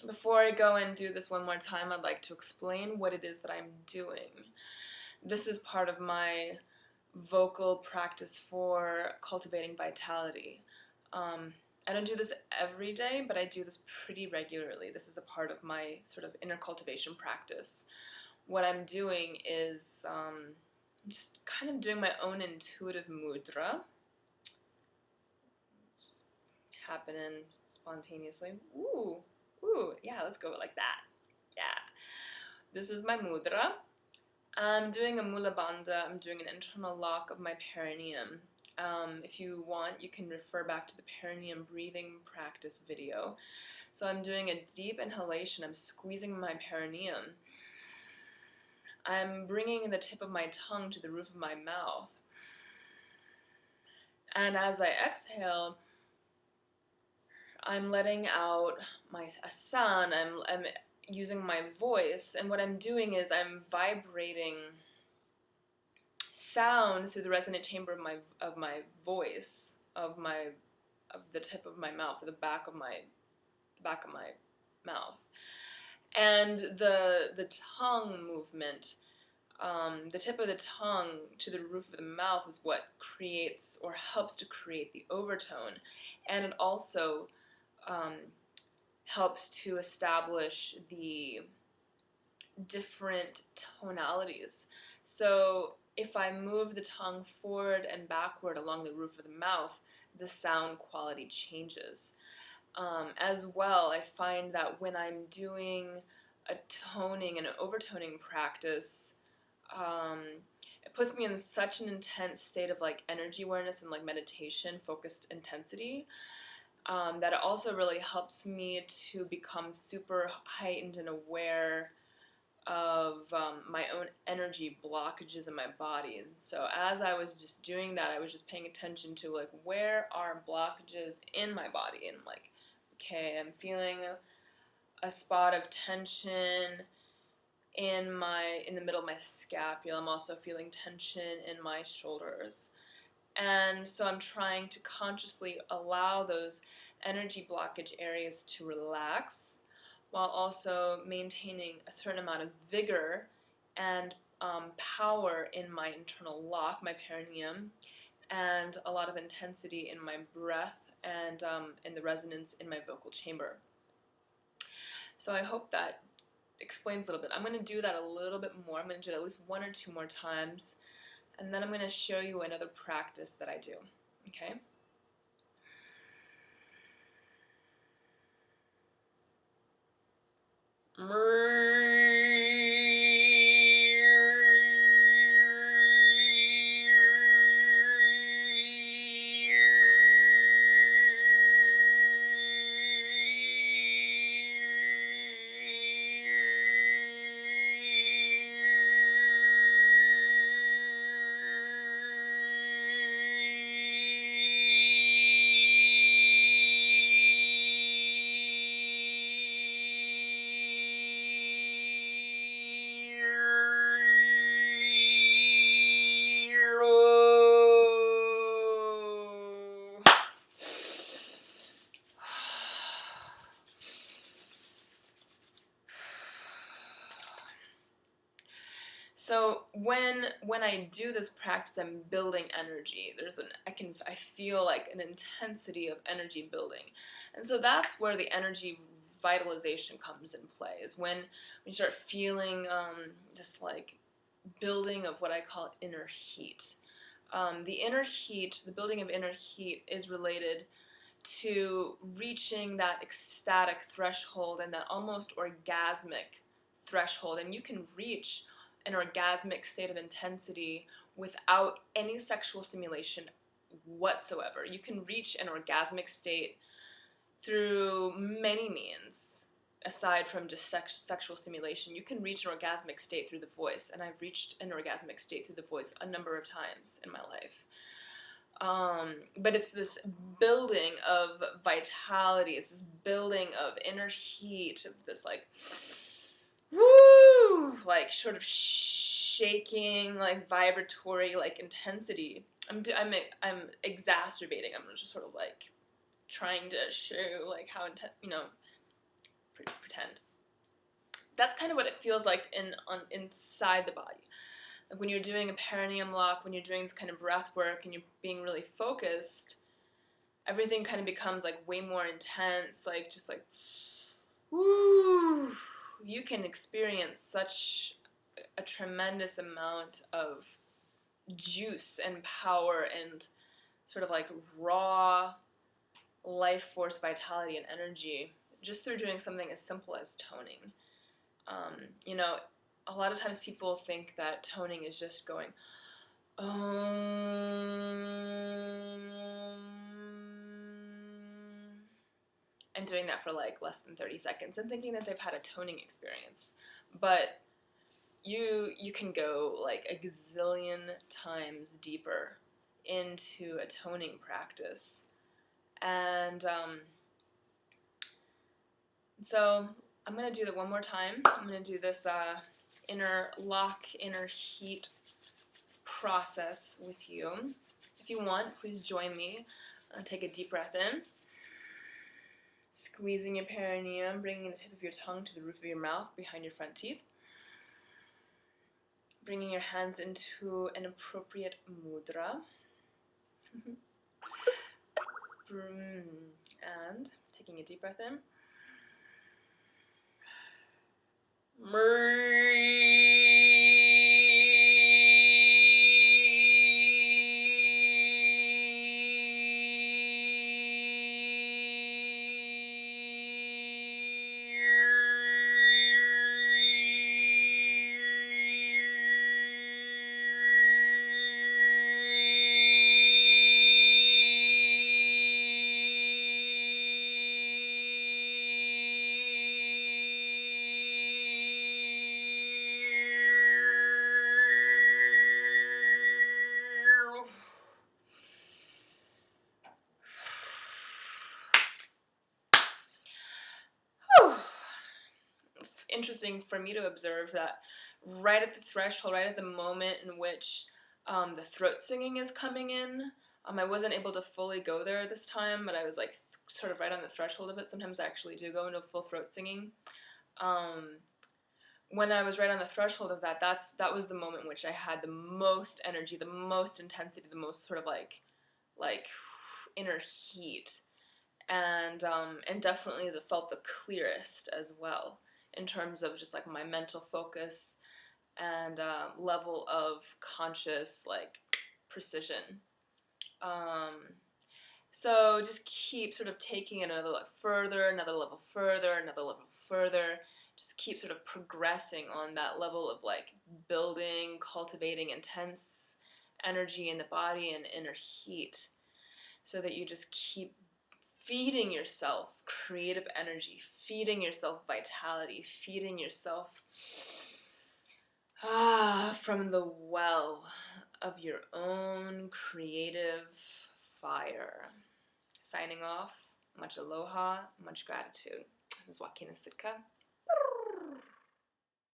Before I go and do this one more time, I'd like to explain what it is that I'm doing. This is part of my vocal practice for cultivating vitality. I don't do this every day, but I do this pretty regularly. This is a part of my sort of inner cultivation practice. What I'm doing is just kind of doing my own intuitive mudra. It's just happening spontaneously. Ooh, yeah, let's go like that. Yeah. This is my mudra. I'm doing a mula bandha. I'm doing an internal lock of my perineum. If you want, you can refer back to the perineum breathing practice video. So I'm doing a deep inhalation. I'm squeezing my perineum. I'm bringing the tip of my tongue to the roof of my mouth. And as I exhale, I'm letting out a sound. I'm using my voice, and what I'm doing is I'm vibrating sound through the resonant chamber of my voice, of the tip of my mouth, or the back of my mouth, and the tongue movement. The tip of the tongue to the roof of the mouth is what creates or helps to create the overtone, and it also helps to establish the different tonalities. So if I move the tongue forward and backward along the roof of the mouth, the sound quality changes. As well, I find that when I'm doing a toning and an overtoning practice, it puts me in such an intense state of like energy awareness and like meditation, focused intensity, that it also really helps me to become super heightened and aware of my own energy blockages in my body. And so as I was just doing that, I was just paying attention to like, where are blockages in my body, and like, okay, I'm feeling a spot of tension in the middle of my scapula. I'm also feeling tension in my shoulders. And so I'm trying to consciously allow those energy blockage areas to relax, while also maintaining a certain amount of vigor and power in my internal lock, my perineum, and a lot of intensity in my breath and in the resonance in my vocal chamber. So I hope that explains a little bit. I'm going to do that a little bit more. I'm going to do it at least 1 or 2 more times, and then I'm going to show you another practice that I do. Okay? So when I do this practice, I'm building energy. I feel like an intensity of energy building, and so that's where the energy vitalization comes in play. Is when you start feeling this like building of what I call inner heat. The inner heat, the building of inner heat, is related to reaching that ecstatic threshold and that almost orgasmic threshold, and you can reach an orgasmic state of intensity without any sexual stimulation whatsoever. You can reach an orgasmic state through many means aside from just sexual stimulation. You can reach an orgasmic state through the voice, and I've reached an orgasmic state through the voice a number of times in my life. But it's this building of vitality, it's this building of inner heat, of this like, woo, like sort of shaking, like vibratory, like intensity. I'm exacerbating. I'm just sort of like trying to show like how intense, pretend. That's kind of what it feels like inside the body. Like when you're doing a perineum lock, when you're doing this kind of breath work and you're being really focused, everything kind of becomes like way more intense, like just like, woo. You can experience such a tremendous amount of juice and power and sort of like raw life force, vitality, and energy just through doing something as simple as toning. A lot of times people think that toning is just going, and doing that for like less than 30 seconds and thinking that they've had a toning experience. But you can go like a gazillion times deeper into a toning practice. And so I'm going to do that one more time. I'm going to do this inner lock, inner heat process with you. If you want, please join me. Take a deep breath in. Squeezing your perineum, bringing the tip of your tongue to the roof of your mouth behind your front teeth. Bringing your hands into an appropriate mudra. And taking a deep breath in. It's interesting for me to observe that right at the threshold, right at the moment in which the throat singing is coming in, I wasn't able to fully go there this time, but I was like sort of right on the threshold of it. Sometimes I actually do go into full throat singing. When I was right on the threshold of that, that was the moment in which I had the most energy, the most intensity, the most sort of like inner heat, and definitely felt the clearest as well in terms of just like my mental focus and level of conscious like precision. So just keep sort of taking it another level further, another level further, another level further. Just keep sort of progressing on that level of like building, cultivating intense energy in the body and inner heat, so that you just keep feeding yourself creative energy, feeding yourself vitality, feeding yourself from the well of your own creative fire. Signing off, much aloha, much gratitude. This is Wahkeena Sitka.